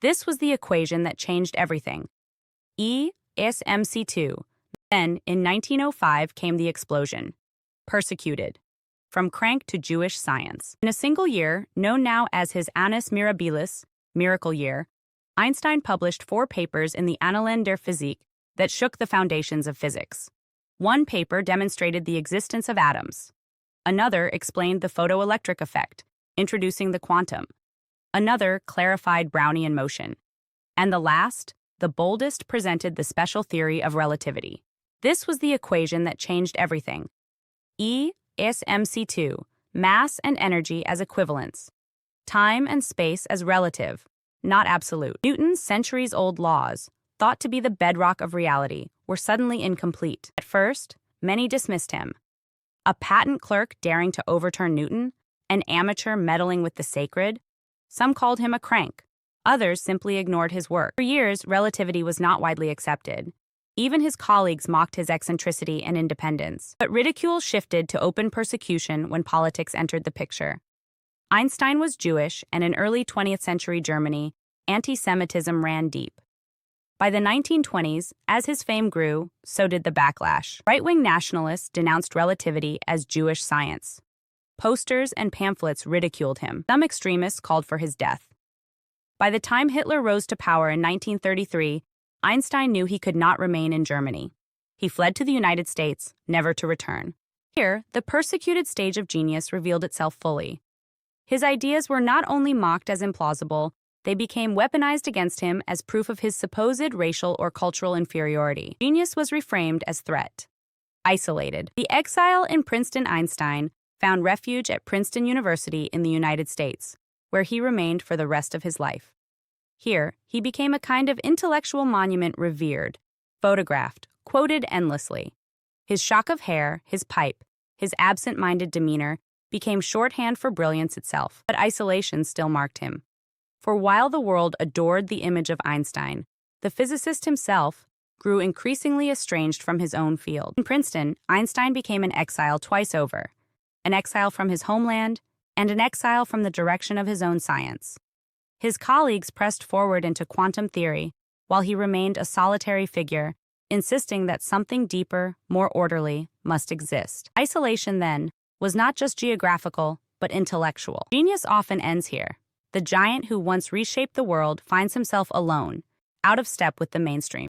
This was the equation that changed everything. E is mc2. Then, in 1905, came the explosion. Persecuted. From crank to Jewish science. In a single year, known now as his Annus Mirabilis, miracle year, Einstein published 4 papers in the Annalen der Physik that shook the foundations of physics. One paper demonstrated the existence of atoms. Another explained the photoelectric effect, introducing the quantum. Another clarified Brownian motion. And the last, the boldest, presented the special theory of relativity. This was the equation that changed everything. E is mc2, mass and energy as equivalents. Time and space as relative, not absolute. Newton's centuries-old laws, thought to be the bedrock of reality, were suddenly incomplete. At first, many dismissed him. A patent clerk daring to overturn Newton, an amateur meddling with the sacred. Some called him a crank. Others simply ignored his work. For years, relativity was not widely accepted. Even his colleagues mocked his eccentricity and independence. But ridicule shifted to open persecution when politics entered the picture. Einstein was Jewish, and in early 20th century Germany, anti-Semitism ran deep. By the 1920s, as his fame grew, so did the backlash. Right-wing nationalists denounced relativity as Jewish science. Posters and pamphlets ridiculed him. Some extremists called for his death. By the time Hitler rose to power in 1933, Einstein knew he could not remain in Germany. He fled to the United States, never to return. Here, the persecuted stage of genius revealed itself fully. His ideas were not only mocked as implausible, they became weaponized against him as proof of his supposed racial or cultural inferiority. Genius was reframed as threat. Isolated. The exile in Princeton Einstein found refuge at Princeton University in the United States, where he remained for the rest of his life. Here, he became a kind of intellectual monument revered, photographed, quoted endlessly. His shock of hair, his pipe, his absent-minded demeanor became shorthand for brilliance itself. But isolation still marked him. For while the world adored the image of Einstein, the physicist himself grew increasingly estranged from his own field. In Princeton, Einstein became an exile twice over, an exile from his homeland and an exile from the direction of his own science. His colleagues pressed forward into quantum theory, while he remained a solitary figure, insisting that something deeper, more orderly, must exist. Isolation, then, was not just geographical, but intellectual. Genius often ends here. The giant who once reshaped the world finds himself alone, out of step with the mainstream.